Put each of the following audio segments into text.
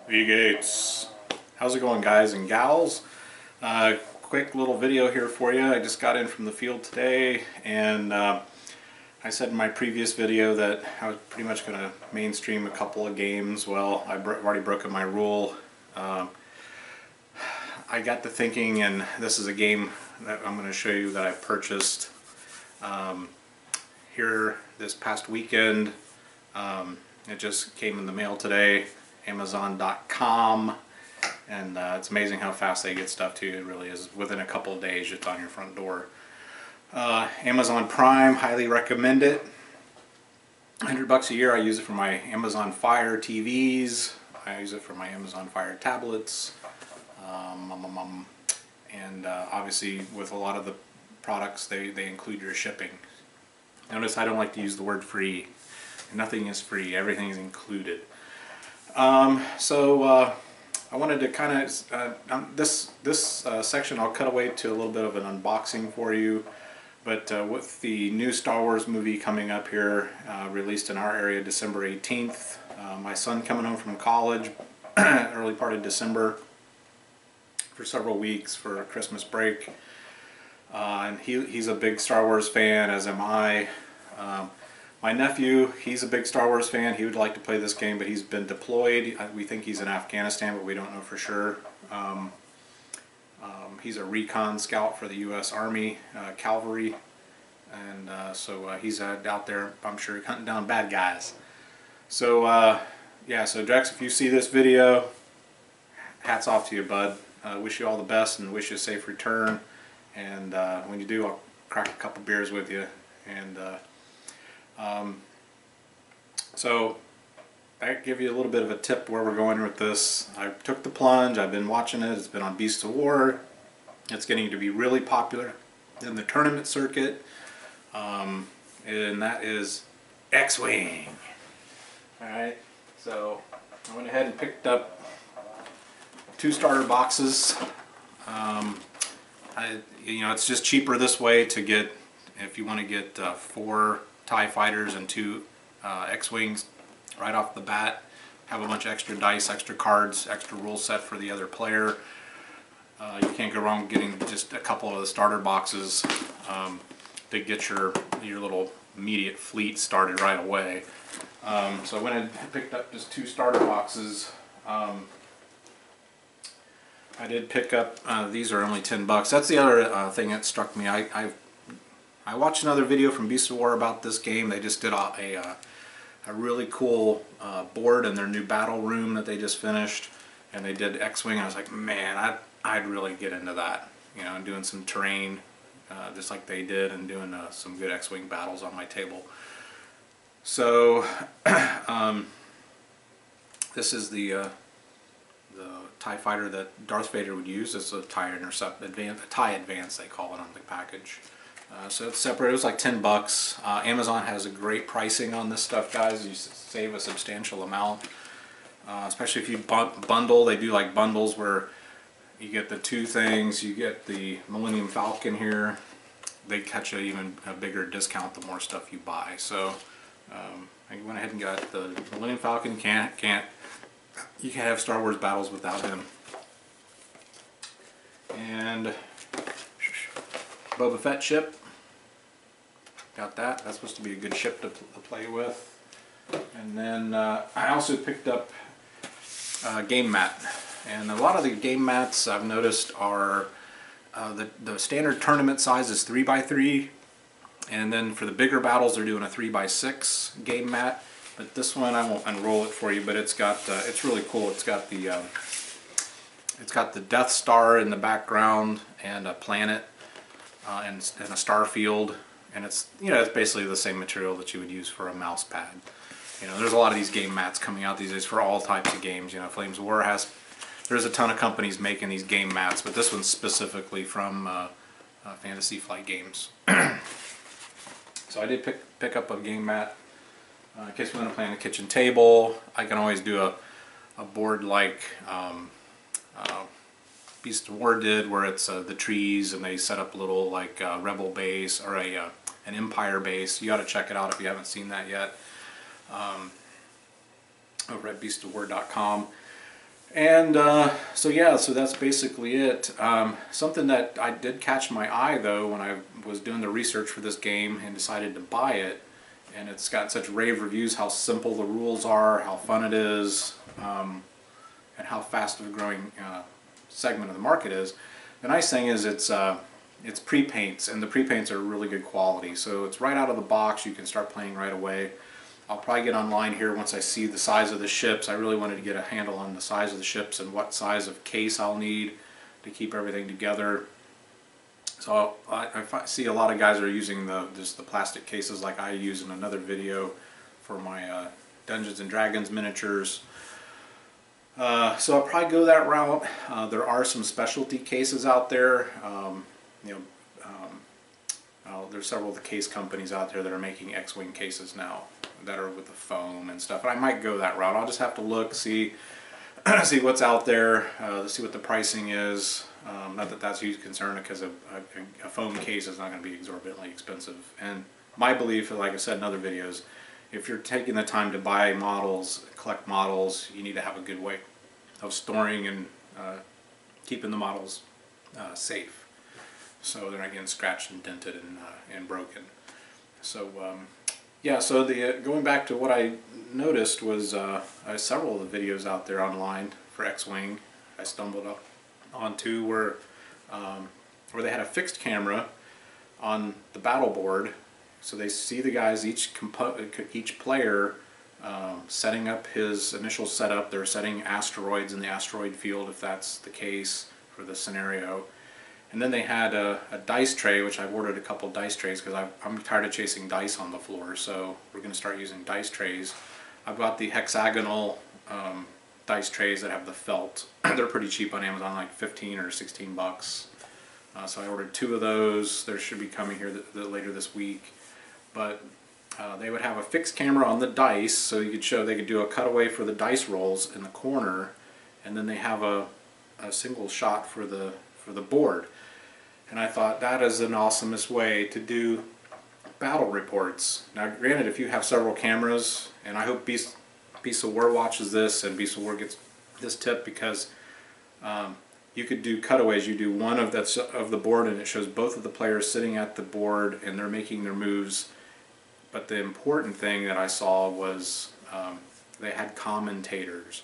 V-Gates. How's it going, guys and gals? Quick little video here for you. I just got in from the field today, and I said in my previous video that I was pretty much going to mainstream a couple of games. Well, I've already broken my rule. I got to thinking, and this is a game that I'm going to show you that I purchased here this past weekend. It just came in the mail today, Amazon.com, and it's amazing how fast they get stuff to you. It really is. Within a couple of days, it's on your front door. Amazon Prime, highly recommend it. $100 a year. I use it for my Amazon Fire TVs. I use it for my Amazon Fire tablets. And obviously with a lot of the products they include your shipping. Notice I don't like to use the word free. Nothing is free, everything is included. I wanted to kind of, this section I'll cut away to a little bit of an unboxing for you. But with the new Star Wars movie coming up here, released in our area December 18th, my son coming home from college early part of December for several weeks for Christmas break, and he's a big Star Wars fan, as am I. My nephew, he's a big Star Wars fan. He would like to play this game, but he's been deployed. We think he's in Afghanistan, but we don't know for sure. He's a recon scout for the U.S. Army Cavalry, and so he's out there, I'm sure, hunting down bad guys. So yeah, so Drex, if you see this video, hats off to you, bud. Wish you all the best and wish you a safe return. And when you do, I'll crack a couple beers with you. And so I give you a little bit of a tip where we're going with this. I took the plunge. I've been watching it. It's been on Beasts of War. It's getting to be really popular in the tournament circuit, and that is X-Wing. Alright, so I went ahead and picked up 2 starter boxes. It's just cheaper this way to get, if you want to get 4 TIE fighters and 2 X-Wings right off the bat. Have a bunch of extra dice, extra cards, extra rule set for the other player. You can't go wrong getting just a couple of the starter boxes to get your little immediate fleet started right away. So I went and picked up just 2 starter boxes. I did pick up, these are only $10. That's the other thing that struck me. I watched another video from Beasts of War about this game. They just did a really cool board in their new battle room that they just finished, and they did X-Wing. I was like, man, I'd really get into that, and doing some terrain just like they did, and doing some good X-Wing battles on my table. So this is the TIE fighter that Darth Vader would use. It's a TIE Advance they call it on the package. So it's separate. It was like $10. Amazon has a great pricing on this stuff, guys. You save a substantial amount, especially if you bundle. They do like bundles where you get the 2 things. You get the Millennium Falcon here. They catch even a bigger discount the more stuff you buy. So I went ahead and got the Millennium Falcon. You can't have Star Wars battles without him. And Boba Fett ship. Got that. That's supposed to be a good ship to play with. And then I also picked up a game mat. And a lot of the game mats I've noticed are the standard tournament size is 3x3. And then for the bigger battles they're doing a 3x6 game mat. But this one, I won't unroll it for you, but it's got it's really cool. It's got the Death Star in the background and a planet and a star field. And it's it's basically the same material that you would use for a mouse pad. There's a lot of these game mats coming out these days for all types of games. Flames of War there's a ton of companies making these game mats, but this one's specifically from Fantasy Flight Games. So I did pick up a game mat in case we want to play on a kitchen table. I can always do a board like Beast of War did, where it's the trees and they set up a little like rebel base or an Empire base. You got to check it out if you haven't seen that yet. Over at beastofwar.com. And so yeah, so that's basically it. Something that I did catch my eye though when I was doing the research for this game and decided to buy it, and it's got such rave reviews, how simple the rules are, how fun it is, and how fast of a growing segment of the market is. The nice thing is it's pre-paints, and the pre-paints are really good quality. So it's right out of the box, you can start playing right away. I'll probably get online here once I see the size of the ships. I really wanted to get a handle on the size of the ships and what size of case I'll need to keep everything together. So I see a lot of guys are using just the plastic cases like I use in another video for my Dungeons and Dragons miniatures. So I'll probably go that route. There are some specialty cases out there. There's several of the case companies out there that are making X-Wing cases now that are with the foam and stuff. But I might go that route. I'll just have to look, see what's out there, see what the pricing is. Not that that's a huge concern, because a foam case is not going to be exorbitantly expensive. And my belief, like I said in other videos, if you're taking the time to buy models, collect models, you need to have a good way of storing and keeping the models safe, so they're not getting scratched and dented and broken. So yeah, so going back to what I noticed was several of the videos out there online for X-Wing I stumbled onto where they had a fixed camera on the battle board, so they see the guys, each player setting up his initial setup. They're setting asteroids in the asteroid field if that's the case for the scenario. And then they had a dice tray, which I've ordered a couple dice trays because I'm tired of chasing dice on the floor, so we're going to start using dice trays. I've got the hexagonal dice trays that have the felt. They're pretty cheap on Amazon, like 15 or 16 bucks. So I ordered 2 of those. They should be coming here later this week. But they would have a fixed camera on the dice, so you could they could do a cutaway for the dice rolls in the corner, and then they have a single shot for the board. And I thought that is an awesomest way to do battle reports. Now granted, if you have several cameras, and I hope Beast of War watches this and Beast of War gets this tip, because you could do cutaways. You do one of the board and it shows both of the players sitting at the board and they're making their moves. But the important thing that I saw was they had commentators.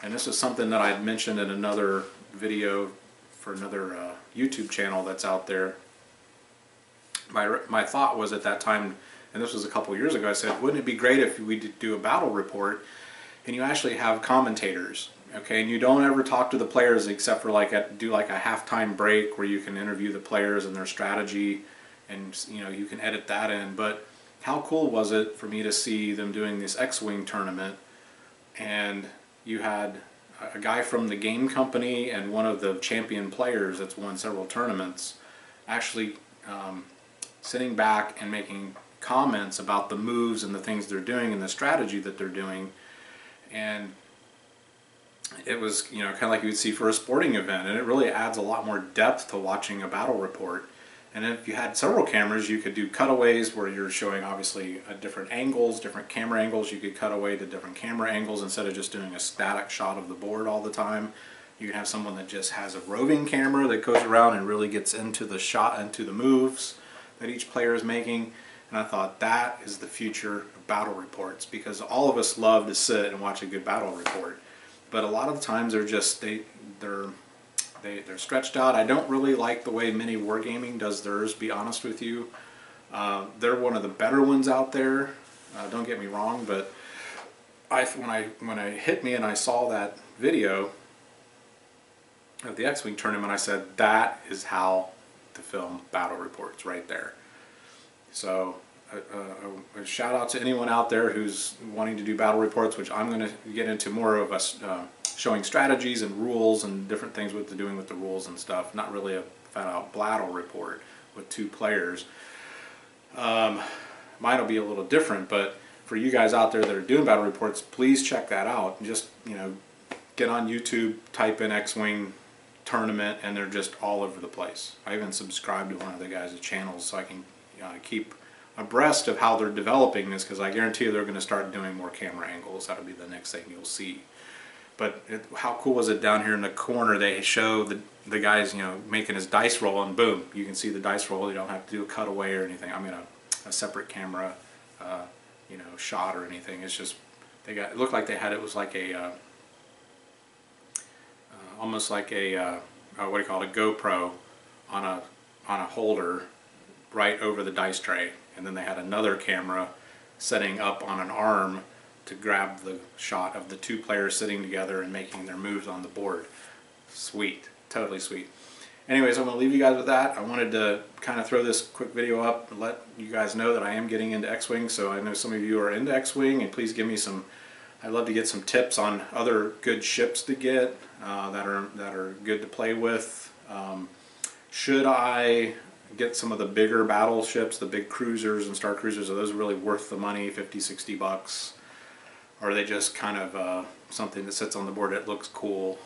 And this is something that I had mentioned in another video for another YouTube channel that's out there. My thought was at that time, and this was a couple years ago, I said, wouldn't it be great if we did do a battle report and you actually have commentators, okay? And you don't ever talk to the players except for do like a halftime break where you can interview the players and their strategy, and you can edit that in. But how cool was it for me to see them doing this X-Wing tournament, and you had a guy from the game company and one of the champion players that's won several tournaments actually sitting back and making comments about the moves and the things they're doing and the strategy that they're doing. And it was kind of like you would see for a sporting event, and it really adds a lot more depth to watching a battle report. And if you had several cameras, you could do cutaways where you're showing obviously different angles, different camera angles. You could cut away to different camera angles instead of just doing a static shot of the board all the time. You can have someone that just has a roving camera that goes around and really gets into the shot, into the moves that each player is making. And I thought that is the future of battle reports, because all of us love to sit and watch a good battle report. But a lot of the times they're stretched out. I don't really like the way Mini Wargaming does theirs, be honest with you. They're one of the better ones out there. Don't get me wrong, but when it hit me and I saw that video of the X-Wing tournament, I said that is how to film battle reports right there. So a shout out to anyone out there who's wanting to do battle reports, which I'm going to get into more of us showing strategies and rules and different things with doing with the rules and stuff. Not really a flat out battle report with 2 players. Mine will be a little different, but for you guys out there that are doing battle reports, please check that out. Just get on YouTube, type in X-Wing tournament, and they're just all over the place. I even subscribe to one of the guys' channels so I can keep abreast of how they're developing this, because I guarantee you they're going to start doing more camera angles. That'll be the next thing you'll see. But how cool was it down here in the corner? They show the guys, you know, making his dice roll, and boom, you can see the dice roll. You don't have to do a cutaway or anything. I mean, a separate camera, you know, shot or anything. It's just it looked like they had, it was like a almost like a what do you call it, a GoPro on a holder right over the dice tray, and then they had another camera setting up on an arm to grab the shot of the two players sitting together and making their moves on the board. Sweet, totally sweet. Anyways, I'm going to leave you guys with that. I wanted to kind of throw this quick video up and let you guys know that I am getting into X-Wing, so I know some of you are into X-Wing, and please give me some, I'd love to get some tips on other good ships to get that are good to play with. Should I get some of the bigger battleships, the big cruisers and star cruisers? Are those really worth the money, 50, 60 bucks? Or are they just kind of something that sits on the board that looks cool?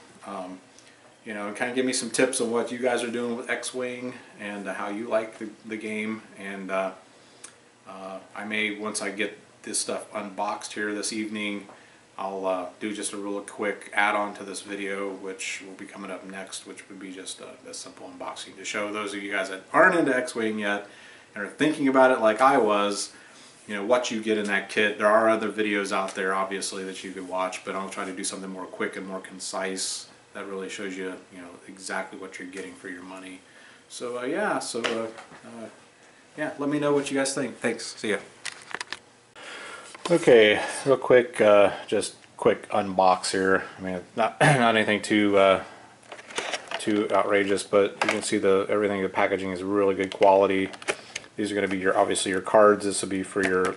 You know, kind of give me some tips on what you guys are doing with X-Wing and how you like the game. And I may, once I get this stuff unboxed here this evening, I'll do just a real quick add-on to this video, which will be coming up next, which would be just a simple unboxing to show those of you guys that aren't into X-Wing yet and are thinking about it like I was, you know, what you get in that kit. There are other videos out there, obviously, that you could watch, but I'll try to do something more quick and more concise that really shows you, you know, exactly what you're getting for your money. So yeah, yeah, let me know what you guys think. Thanks. See ya. Okay, real quick, just quick unbox here. I mean, not anything too outrageous, but you can see everything. The packaging is really good quality. These are going to be obviously your cards. This will be for your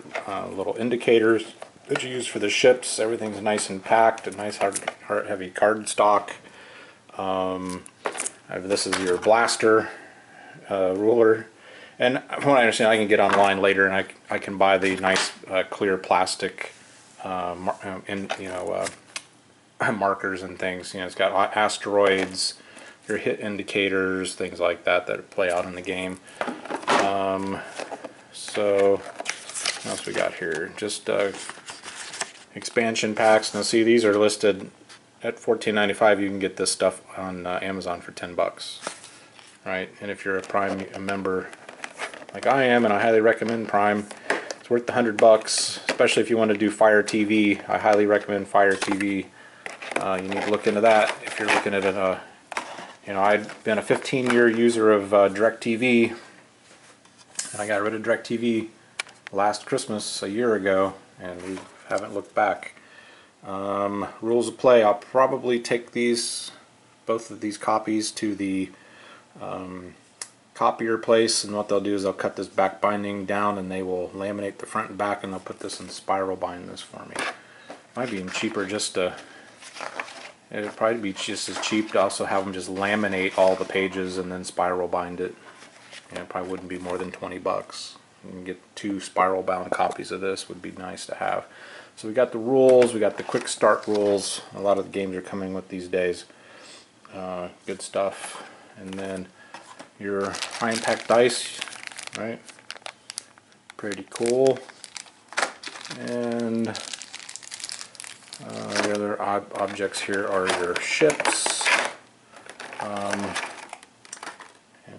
little indicators that you use for the ships. Everything's nice and packed, a nice heavy card stock. This is your blaster ruler, and from what I understand, I can get online later and I can buy the nice clear plastic markers and things. You know, it's got asteroids, your hit indicators, things like that play out in the game. So what else we got here? Just expansion packs. Now see, these are listed at $14.95. You can get this stuff on Amazon for 10 bucks, right? And if you're a Prime member like I am, and I highly recommend Prime, it's worth the 100 bucks, especially if you want to do Fire TV. I highly recommend Fire TV. You need to look into that if you're looking at it. You know, I've been a 15-year user of DirecTV, and I got rid of DirecTV last Christmas a year ago, and we haven't looked back. Rules of play. I'll probably take both of these copies to the copier place, and what they'll do is they'll cut this back binding down and they will laminate the front and back, and they'll put this in spiral bind this for me. Might be even cheaper just to, it'd probably be just as cheap to also have them just laminate all the pages and then spiral bind it. And it probably wouldn't be more than 20 bucks. You can get 2 spiral bound copies of this, would be nice to have. So we got the rules, we got the quick start rules. A lot of the games are coming with these days. Good stuff. And then your high impact dice, right? Pretty cool. And the other objects here are your ships. And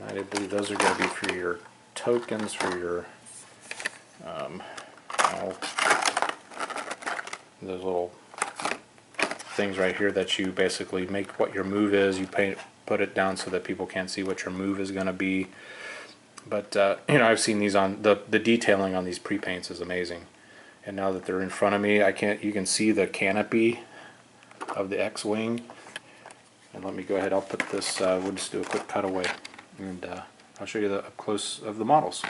I believe those are going to be for your tokens, for your those little things right here that you basically make what your move is. You put it down so that people can't see what your move is going to be. But you know, I've seen these on the detailing on these pre-paints is amazing. And now that they're in front of me, you can see the canopy of the X-Wing. And let me go ahead, I'll put this, we'll just do a quick cutaway, and I'll show you the up close of the models.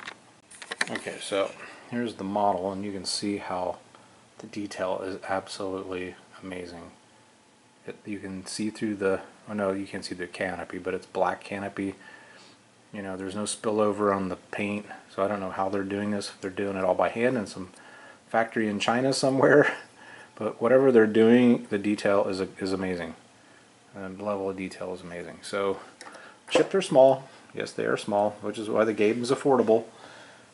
Okay, so here's the model, and you can see how the detail is absolutely amazing. You can see through the, oh no, you can't see the canopy, but it's black canopy. You know, there's no spillover on the paint, so I don't know how they're doing this, if they're doing it all by hand in some factory in China somewhere. But whatever they're doing, the detail is amazing. And the level of detail is amazing. So, ships are small. Yes, they are small, which is why the game is affordable.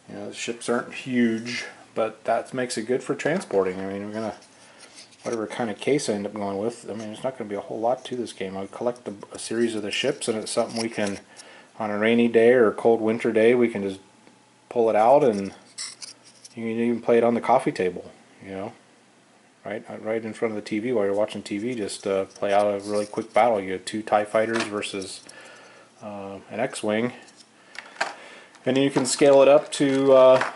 You know, the ships aren't huge, but that makes it good for transporting. I mean, we're gonna whatever kind of case I end up going with. I mean, there's not going to be a whole lot to this game. I'll collect a series of the ships, and it's something we can, on a rainy day or a cold winter day, we can just pull it out, and you can even play it on the coffee table, you know, right in front of the TV while you're watching TV. Just play out a really quick battle. You have 2 TIE fighters versus an X-wing, and then you can scale it up to a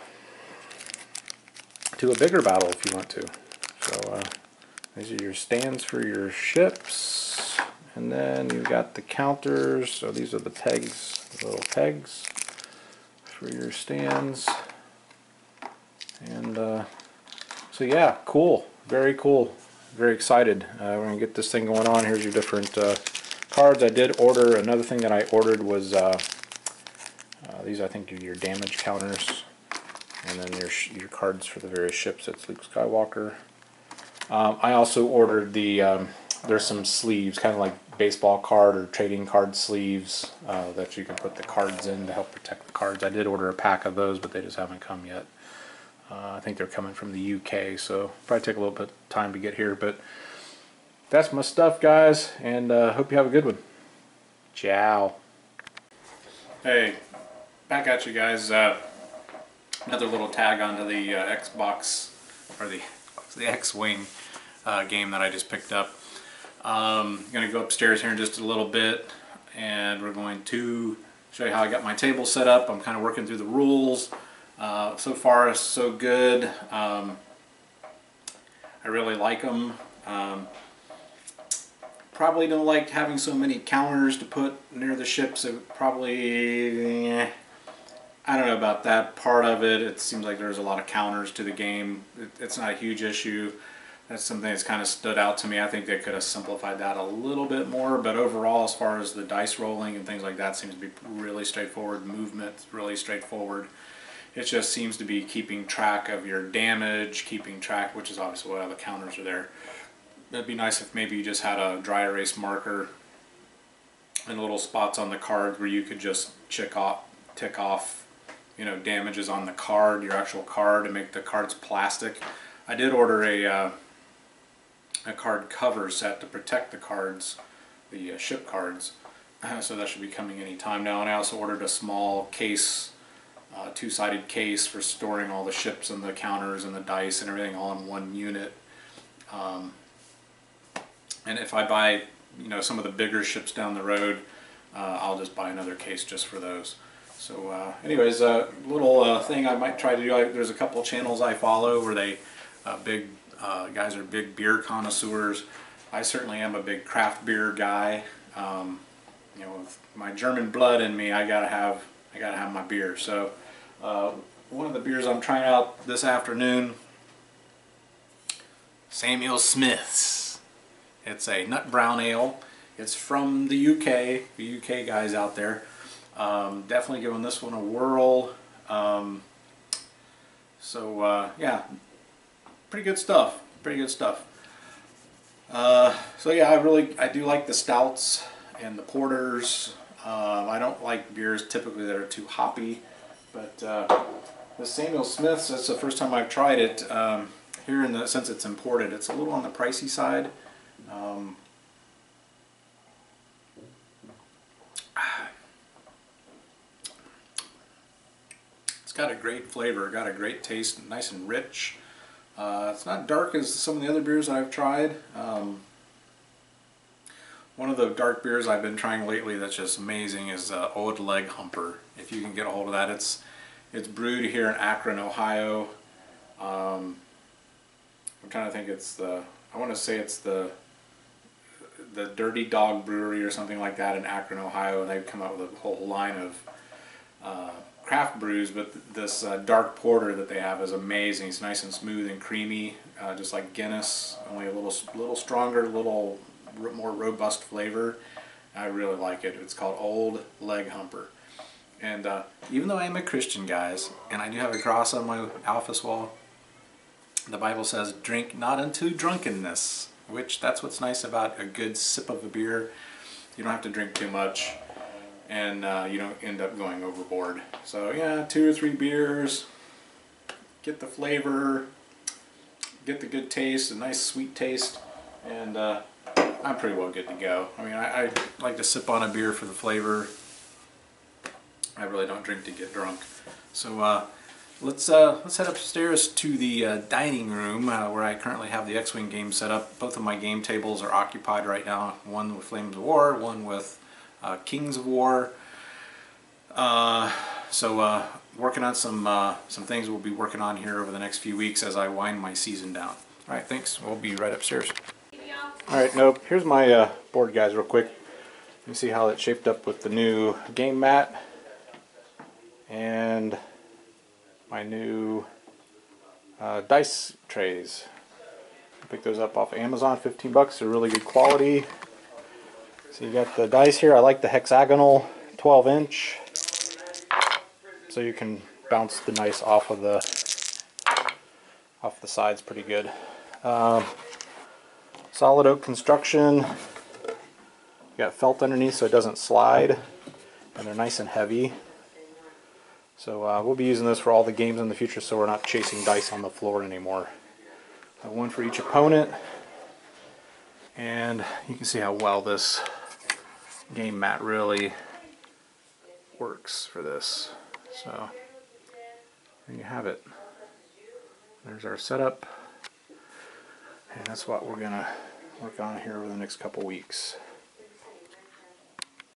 bigger battle if you want to. So these are your stands for your ships, and then you've got the counters. So these are the pegs, the little pegs for your stands. And so yeah, cool, very cool, very excited. We're gonna get this thing going on. Here's your different cards. I did order, another thing that I ordered was these, I think, are your damage counters, and then your cards for the various ships. That's Luke Skywalker. I also ordered the there's some sleeves, kind of like baseball card or trading card sleeves that you can put the cards in to help protect the cards. I did order a pack of those, but they just haven't come yet. I think they're coming from the UK, so probably take a little bit of time to get here. But that's my stuff, guys, and hope you have a good one. Ciao. Hey, back at you guys. Another little tag onto the Xbox, or the X-Wing game that I just picked up. I'm going to go upstairs here in just a little bit, and we're going to show you how I got my table set up. I'm kind of working through the rules. So far, so good. I really like them. Probably don't like having so many counters to put near the ships. It probably, I don't know about that part of it. It seems like there's a lot of counters to the game. It's not a huge issue. That's something that's kind of stood out to me. I think they could have simplified that a little bit more, but overall, as far as the dice rolling and things like that, seems to be really straightforward. Movement, really straightforward. It just seems to be keeping track of your damage, keeping track, which is obviously why all the counters are there. It'd be nice if maybe you just had a dry erase marker and little spots on the card where you could just tick off, you know, damages on the card, your actual card, to make the cards plastic. I did order a card cover set to protect the cards, the ship cards, so that should be coming any time now. And I also ordered a small case, two-sided case for storing all the ships and the counters and the dice and everything all in one unit. And if I buy, you know, some of the bigger ships down the road, I'll just buy another case just for those. So anyways, a little thing I might try to do, there's a couple of channels I follow where they guys are big beer connoisseurs. I certainly am a big craft beer guy. You know, with my German blood in me, I gotta have my beer. So one of the beers I'm trying out this afternoon, Samuel Smith's. It's a nut brown ale. It's from the UK, the UK guys out there. Definitely giving this one a whirl. Yeah, pretty good stuff. Pretty good stuff. So yeah, I do like the stouts and the porters. I don't like beers typically that are too hoppy, but the Samuel Smith's, that's the first time I've tried it. Here since it's imported, it's a little on the pricey side. It's got a great flavor, got a great taste, nice and rich. It's not dark as some of the other beers I've tried. One of the dark beers I've been trying lately that's just amazing is Old Leg Humper. If you can get a hold of that, it's brewed here in Akron, Ohio. I'm trying to think. I want to say it's the Dirty Dog Brewery or something like that in Akron, Ohio, and they've come out with a whole line of craft brews, but this dark porter that they have is amazing. It's nice and smooth and creamy, just like Guinness, only a little stronger, a little more robust flavor. I really like it. It's called Old Leg Humper. And even though I am a Christian, guys, and I do have a cross on my office wall, the Bible says, drink not unto drunkenness, which that's what's nice about a good sip of a beer. You don't have to drink too much, and you don't end up going overboard. So yeah, 2 or 3 beers, get the flavor, get the good taste, a nice sweet taste, and I'm pretty well good to go. I mean, I like to sip on a beer for the flavor. I really don't drink to get drunk. So let's head upstairs to the dining room where I currently have the X-Wing game set up. Both of my game tables are occupied right now. One with Flames of War, one with Kings of War. So working on some things we'll be working on here over the next few weeks as I wind my season down. All right, thanks. We'll be right upstairs. All right, nope. Here's my board, guys, real quick. You can see how it shaped up with the new game mat and my new dice trays. I picked those up off Amazon, 15 bucks. They're really good quality. So you got the dice here. I like the hexagonal 12-inch, so you can bounce the dice off of the sides pretty good. Solid oak construction. You got felt underneath so it doesn't slide, and they're nice and heavy. So we'll be using this for all the games in the future, so we're not chasing dice on the floor anymore. One for each opponent, and you can see how well this game mat really works for this. So there you have it. There's our setup, and that's what we're gonna work on here over the next couple weeks.